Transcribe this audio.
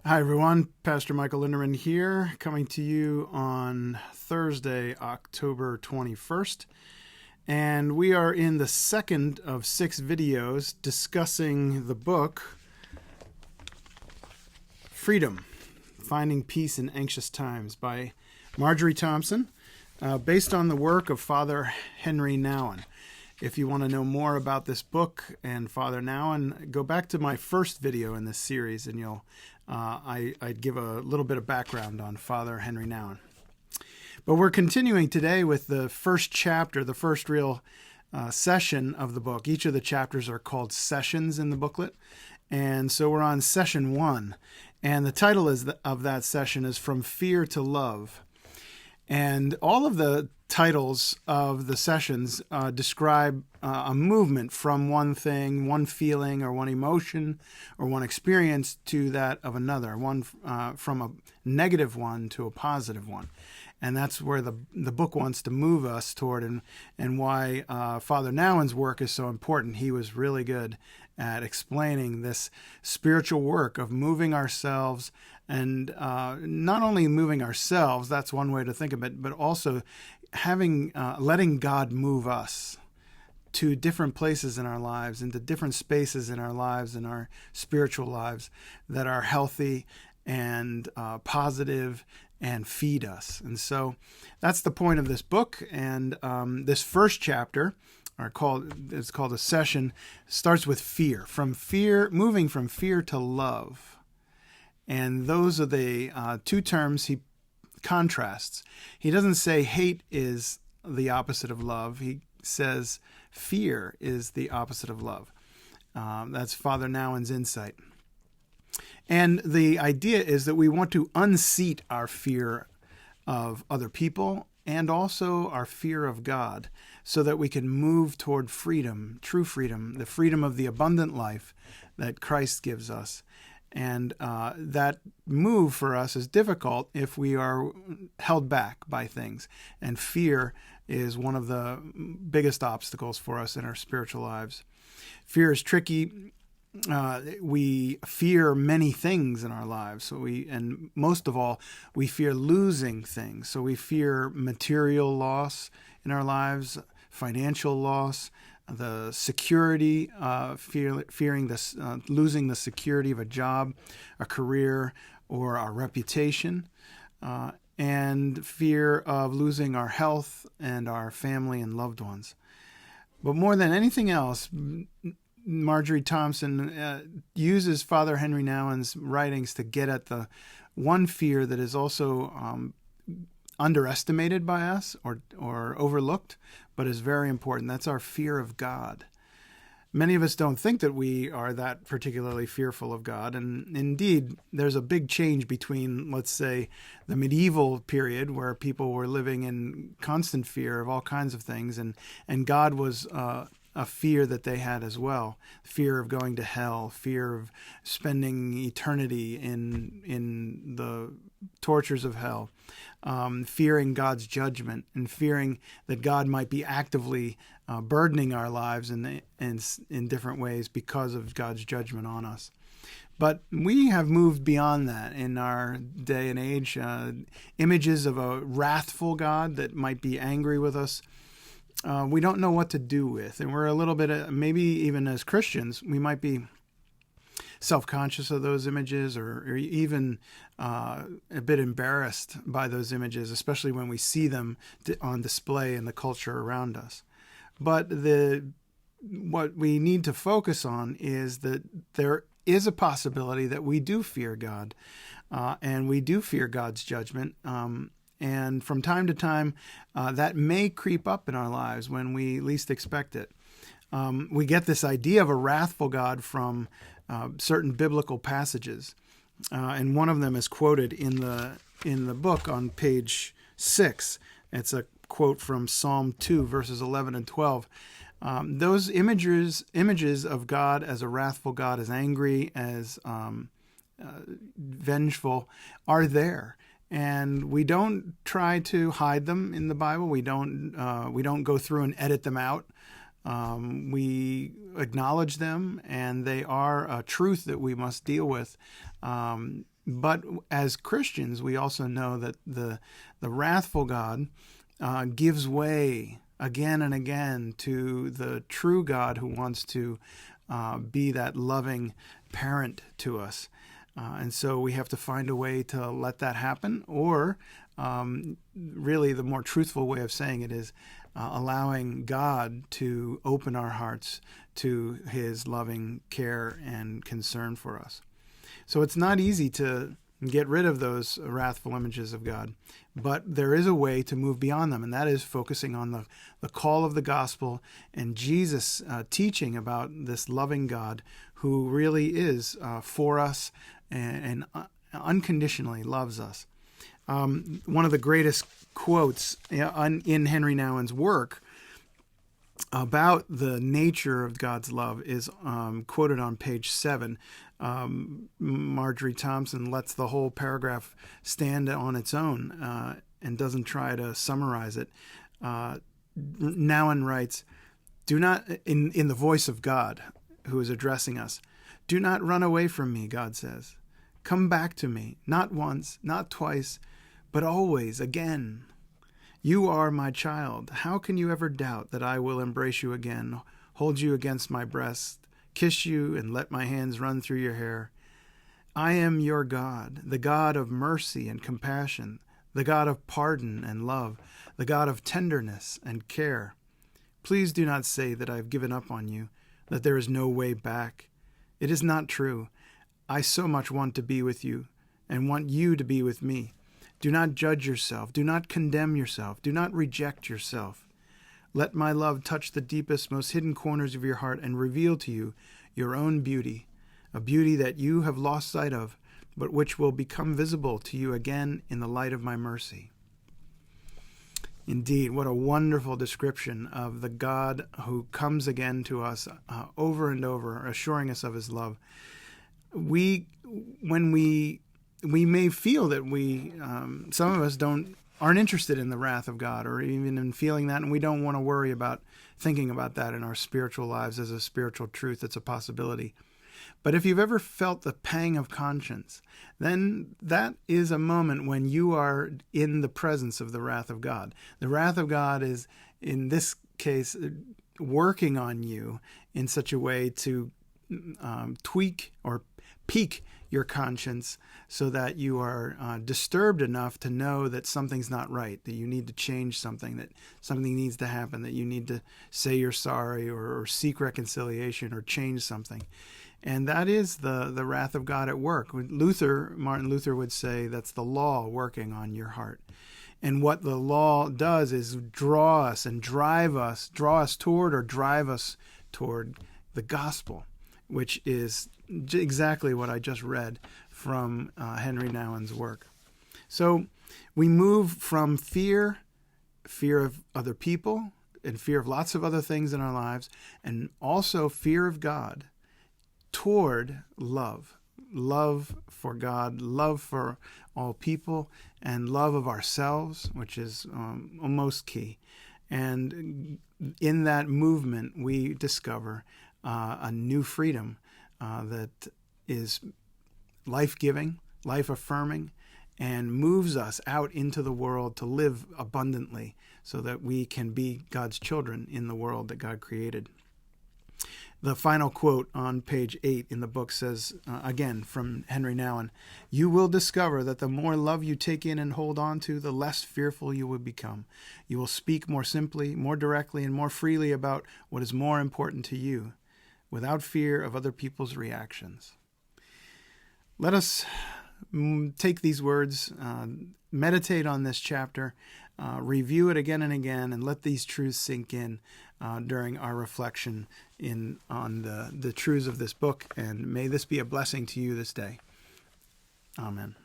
Hi, everyone. Pastor Michael Linderman here, coming to you on Thursday, October 21st. And we are in the second of 6 videos discussing the book, Freedom, Finding Peace in Anxious Times by Marjorie Thompson, based on the work of Father Henry Nouwen. If you want to know more about this book and Father Nouwen, go back to my first video in this series, and I'd give a little bit of background on Father Henry Nouwen. But we're continuing today with the first chapter, the first real session of the book. Each of the chapters are called sessions in the booklet, and so we're on session 1. And the title of that session is From Fear to Love. And all of the titles of the sessions describe a movement from one thing, one feeling, or one emotion, or one experience to that of another, one from a negative one to a positive one. And that's where the book wants to move us toward, and why Father Nouwen's work is so important. He was really good at explaining this spiritual work of moving ourselves, and not only moving ourselves, that's one way to think of it, but also letting God move us to different places in our lives, into different spaces in our lives, in our spiritual lives, that are healthy and positive and feed us. And so that's the point of this book. And this first chapter, it's called a session, starts with fear. Moving from fear to love. And those are the two terms he contrasts. He doesn't say hate is the opposite of love. He says fear is the opposite of love. That's Father Nouwen's insight. And the idea is that we want to unseat our fear of other people and also our fear of God, so that we can move toward freedom, true freedom, the freedom of the abundant life that Christ gives us. And that move for us is difficult if we are held back by things. And fear is one of the biggest obstacles for us in our spiritual lives. Fear is tricky. We fear many things in our lives. And most of all, we fear losing things. So we fear material loss in our lives, financial loss, the security, fearing this, losing the security of a job, a career, or our reputation, and fear of losing our health and our family and loved ones. But more than anything else, Marjorie Thompson uses Father Henry Nouwen's writings to get at the one fear that is also underestimated by us or overlooked, but is very important. That's our fear of God. Many of us don't think that we are that particularly fearful of God. And indeed, there's a big change between, let's say, the medieval period where people were living in constant fear of all kinds of things, and God was a fear that they had as well. Fear of going to hell, fear of spending eternity in the tortures of hell, fearing God's judgment, and fearing that God might be actively burdening our lives in different ways because of God's judgment on us. But we have moved beyond that in our day and age. Images of a wrathful God that might be angry with us, we don't know what to do with. And we're a little bit, maybe even as Christians, we might be self-conscious of those images, or even a bit embarrassed by those images, especially when we see them on display in the culture around us. But what we need to focus on is that there is a possibility that we do fear God, and we do fear God's judgment. And from time to time, that may creep up in our lives when we least expect it. We get this idea of a wrathful God from certain biblical passages, and one of them is quoted in the book on page 6. It's a quote from Psalm 2, verses 11 and 12. Those images of God as a wrathful God, as angry, as vengeful, are there. And we don't try to hide them in the Bible. We don't go through and edit them out. We acknowledge them, and they are a truth that we must deal with. But as Christians, we also know that the wrathful God gives way again and again to the true God who wants to be that loving parent to us. And so we have to find a way to let that happen, or really the more truthful way of saying it is allowing God to open our hearts to his loving care and concern for us. So it's not easy to get rid of those wrathful images of God, but there is a way to move beyond them, and that is focusing on the call of the gospel and Jesus' teaching about this loving God who really is for us and unconditionally loves us. One of the greatest quotes in Henry Nouwen's work about the nature of God's love is quoted on page 7. Marjorie Thompson lets the whole paragraph stand on its own and doesn't try to summarize it. Nouwen writes, "Do not, in the voice of God who is addressing us, do not run away from me, God says. Come back to me, not once, not twice, but always, again. You are my child. How can you ever doubt that I will embrace you again, hold you against my breast, kiss you, and let my hands run through your hair? I am your God, the God of mercy and compassion, the God of pardon and love, the God of tenderness and care. Please do not say that I have given up on you, that there is no way back. It is not true. I so much want to be with you and want you to be with me. Do not judge yourself. Do not condemn yourself. Do not reject yourself. Let my love touch the deepest, most hidden corners of your heart and reveal to you your own beauty, a beauty that you have lost sight of, but which will become visible to you again in the light of my mercy." Indeed, what a wonderful description of the God who comes again to us over and over, assuring us of his love. When we may feel that some of us aren't interested in the wrath of God or even in feeling that, and we don't want to worry about thinking about that in our spiritual lives as a spiritual truth. It's a possibility. But if you've ever felt the pang of conscience, then that is a moment when you are in the presence of the wrath of God. The wrath of God is, in this case, working on you in such a way to tweak or pique your conscience so that you are disturbed enough to know that something's not right, that you need to change something, that something needs to happen, that you need to say you're sorry or seek reconciliation or change something. And that is the wrath of God at work. Martin Luther would say that's the law working on your heart. And what the law does is draw us toward or drive us toward the gospel, which is exactly what I just read from Henry Nouwen's work. So we move from fear of other people, and fear of lots of other things in our lives, and also fear of God, toward love for God, love for all people, and love of ourselves, which is most key. And in that movement, we discover a new freedom that is life-giving, life-affirming, and moves us out into the world to live abundantly so that we can be God's children in the world that God created. The final quote on page 8 in the book says, again, from Henry Nouwen, "You will discover that the more love you take in and hold on to, the less fearful you will become. You will speak more simply, more directly, and more freely about what is more important to you, without fear of other people's reactions." Let us take these words, meditate on this chapter, review it again and again, and let these truths sink in during our reflection on the truths of this book. And may this be a blessing to you this day. Amen.